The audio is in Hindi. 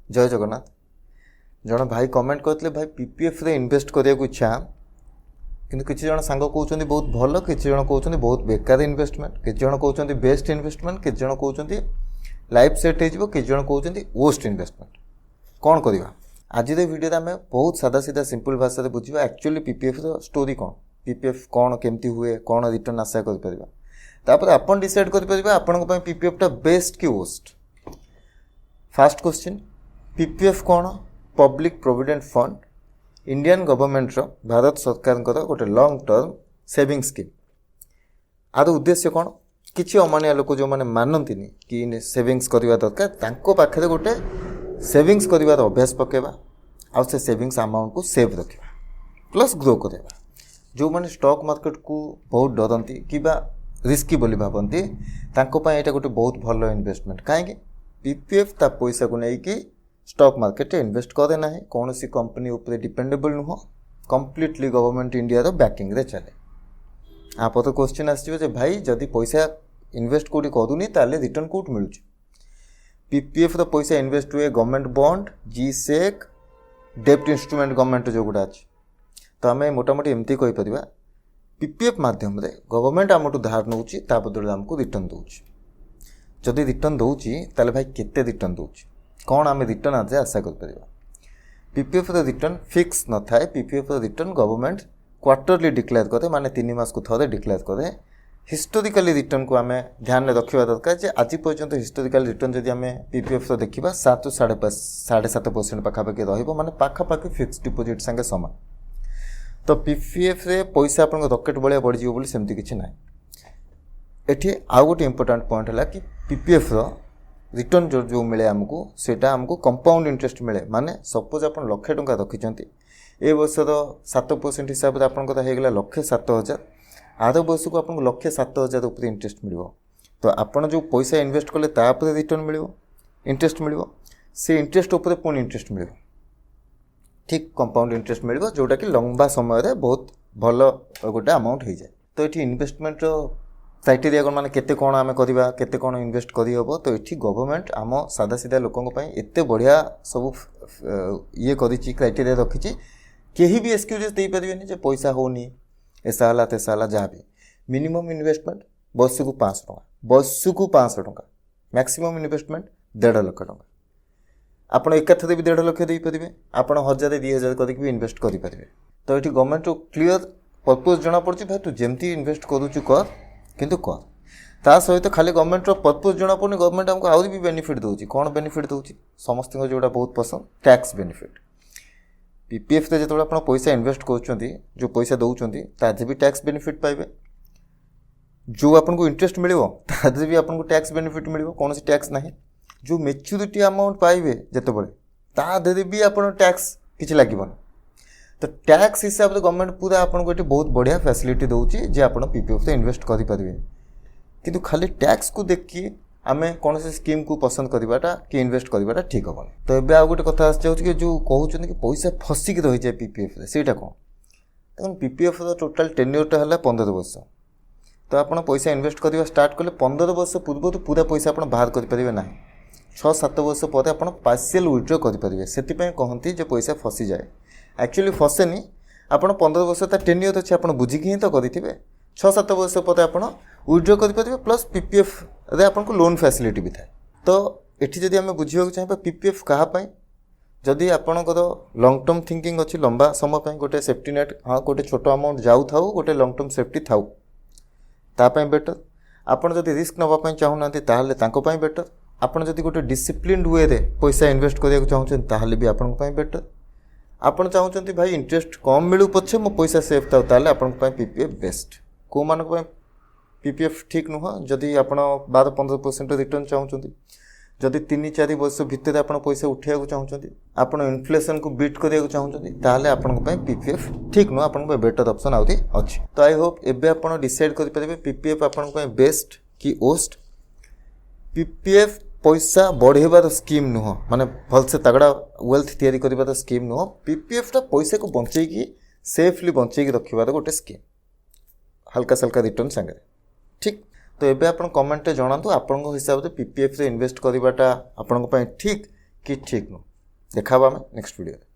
जय जगन्नाथ। जन भाई कमेंट करते भाई पीपीएफ रे इन्वेस्ट करने को इच्छा किंतु किसी जन सांग कहते बहुत भल, किसी जन कहते बहुत बेकार इन्वेस्टमेंट, किसी जन कहते बेस्ट इन्वेस्टमेंट, किसी जन कहते लाइफ सेट हो, किसी जन कहते वर्स्ट इन्वेस्टमेंट। कौन करवा आज वीडियो आम बहुत सादा सीधा सिंपल भाषा में बुझा एक्चुअली पीपीएफ स्टोरी कौन, पीपीएफ कौन केमती हुए, कौन रिटर्न आशा कर आपन डिसाइड कर आपण पीपीएफ टा बेस्ट कि वर्स्ट। फर्स्ट क्वेश्चन, पीपीएफ कौन? Public provident fund, Indian government Bharat सरकार गोटे लॉन्ग टर्म सेविंग स्कीम। आर उद्देश्य कौन? किसी अमानिया लोक जो मैंने मानती कि सेविंग्स करवा दरकार तांको पाखे गोटे सेविंग्स करार अभ्यास पकेबा आ से सेविंग्स अमाउंट को सेव रखा प्लस ग्रो करवा। जो मैंने स्टॉक मार्केट को बहुत डरती कि रिस्की बोली भावती यहाँ गोटे बहुत भल इन्वेस्टमेंट। कहीं पीपीएफ ता पैसा को लेकिन स्टॉक मार्केट इन्वेस्ट करे ना, कौन सी कंपनी उपर डिपेंडेबल नुह, कंप्लीटली गवर्नमेंट इंडिया रो बैकिंग रे चले। आप तो क्वेश्चन आसो भाई जदि पैसा इन्वेस्ट कौटी करूनी ताले रिटर्न कौट मिलूँ? पीपीएफ रो पैसा इन्वेस्ट हुए गवर्नमेंट बॉन्ड, जीसेक, डेप्ट इंस्ट्रूमेंट गवर्नमेंट जो गुड़ा अच्छे। तो आम मोटामोटी एमती कहीपर पीपीएफ माध्यम रे गवर्नमेंट आमठू धार नौ बदल आमको रिटर्न दौर। जदि रिटर्न दौची ताले भाई केते रिटर्न दौची, कौन आम रिटर्न आज आशा कर? पीपीएफ रिटर्न फिक्स न थाए। PPF return government quarterly declare करे, माने 3 मास को थोड़े डिक्लेयर करे। हिस्टोरिकली रिटर्न को आम ध्यान में रखा दरकार जे आज पर्यंत हिस्टोरिकल रिटर्न जदि आम पीपीएफ देखा 7 से 7.5% पाखापाखि रही, पाखापाखि फिक्स डिपोजिट संगे समान। तो पीपीएफ रे पैसा आप रकेट भाया बढ़ बोली सेमती किसी ना। एठी आउ गोटे इंपोर्टेंट पॉइंट है कि पीपीएफ रिटर्न जो मिले आमको सेटा आमको कंपाउंड इंटरेस्ट मिले। माने सपोज आप 1,00,000 टंका रखिंट ए वर्षर 7% हिसाब से आपंकर होगा 1,07,000, आर वर्ष को आपको 1,07,000 उपर इंटरेस्ट मिल। तो आपड़ जो पैसा इन्वेस्ट कले तापर रिटर्न मिल, इंटरेस्ट मिल, से इंटरेस्ट उपर पुणी इंटरेस्ट मिल, ठीक कंपाउंड इंटरेस्ट मिल, जोटा कि लंबा समय बहुत भल गोटे अमाउंट हो जाए। तो ये इन्वेस्टमेंट क्राइटेरिया कौन, माने केते कौन आम करवा, केते कौन इन्वेस्ट करहब। तो ये गवर्नमेंट आम सादा सीधा लोकों एत बढ़िया सब ये करी क्राइटेरिया रखी, कहीं भी एक्सक्यूजेस दे पारे पैसा होनी ऐसा है तेसा है जहाँ भी। मिनिमम इन्वेस्टमेंट वर्ष को 500 टका, वर्ष को 500 टका, मैक्सिमम इन्वेस्टमेंट 1.5 लाख टका। आप एकाथरे भी 1.5 लाख दे पारे, आप 1,000 2,000 करके भी इन्वेस्ट करेंगे। तो ये गवर्नमेंट क्लीयर पर्पज जना पड़ी भाई तू जमती इन्वेस्ट करुचु कर, किंतु कर ता सहित खाली गवर्नमेंट पर्पज जना पड़े। गवर्नमेंट आमको आहरी भी बेनिफिट दूसरी। कौन बेनिफिट दूसरी? समस्त जोड़ा बहुत पसंद टैक्स बेनिफिट। पीपीएफ रे जो आप पैसा इन्वेस्ट कर जो पैसा दौरान तादे भी टैक्स बेनिफिट पाइबे। जो आपको इंटरेस्ट मिल तादे भी आपको टैक्स बेनिफिट मिल, कौन सी टैक्स ना। जो मेच्योरिटी अमाउंट पाइबे जिते तादे भी आप टैक्स किसी लगे। तो टैक्स हिसाब से गवर्नमेंट पूरा आपको ये बहुत बढ़िया फैसिलिटी दूसरी जे आप पीपीएफ से इन्वेस्ट करेंगे। किंतु खाली टैक्स को देखिए आम कौन से स्कीम को पसंद करवाटा कि इन्वेस्ट करवाटा ठीक हेनी। तो ये आउ गोटे कथा आसि जो कहते कि पैसा फसिक रही जाए पीपीएफ सेटा कौन? देखो पीपीएफ टोटाल टेन्योरटा है 15 वर्ष। तो आप पैसा इन्वेस्ट करवा स्टार्ट कले 15 वर्ष पूर्व पूरा पैसा आप बाहर करेंगे ना। 6-7 वर्ष पर आप पार्शियल विथड्रॉ करेंगे। से कहती जो पैसा फसी जाए, एक्चुअली फसेनी। आप 15 वर्ष ता टेन्योर अच्छे आप बुझिकी ही तो करेंगे। 6-7 वर्ष पर आप विथड्रॉ करेंगे प्लस पीपीएफ रे आपको लोन फैसिलिटी भी थाए। तो ये जदि आम बुझा चाहिए पीपीएफ कहाँपाई, जदि आपणकर लंग टर्म थिंकिंग अच्छी लंबा समय गोटे सेफ्टी नेट, हाँ गोटे छोट अमाउंट जाऊ थाऊ, गोटे लंग टर्म सेफ्टी थाऊ तापाई बेटर। आपड़ जदि रिस्क नापी चाहूना तापाई बेटर। आपड़ जदि गोटे डिसिप्लिन वे रे पैसा इन्वेस्ट करने चाहते भी आपंपाई बेटर। आपड़ चाहते भाई इंटरेस्ट कम मिलू पछे मो पैसा सेफ था ताले आपंपाई पीपीएफ बेस्ट। को मानक पीपीएफ ठीक नुह जदि आप 12-15% रिटर्न चाहते, जदि 3-4 वर्ष भितर आप पैसा उठाइବାକୁ चाहते, आप इन्फ्लेशन को बीट करने चाहते, ताहले आपन पीपीएफ ठीक नुह, आपन बेटर ऑप्शन आउरी अच्छी। तो आई होप एबे आप डिसाइड करेंगे पीपीएफ आपन बेस्ट कि वर्स्ट। पीपीएफ पैसा बढ़ेबार स्कीम नुह, माने भलसे तगड़ा वेल्थ तैयारी करिबार स्कीम नुह। पीपीएफ टा पैसा को बंचेकी सेफली बंचेकी रखिबार गोटे स्कीम, हल्का सल्का रिटर्न संगे ठीक। तो एबे आपण कमेंट रे जणातु आपण हिसाब से पीपीएफ रे इन्वेस्ट करवाटा आपण ठीक कि ठीक नु। ଦେଖା ହେବା ଆମେ ନେକ୍ସଟ ଭିଡ଼ିଓରେ।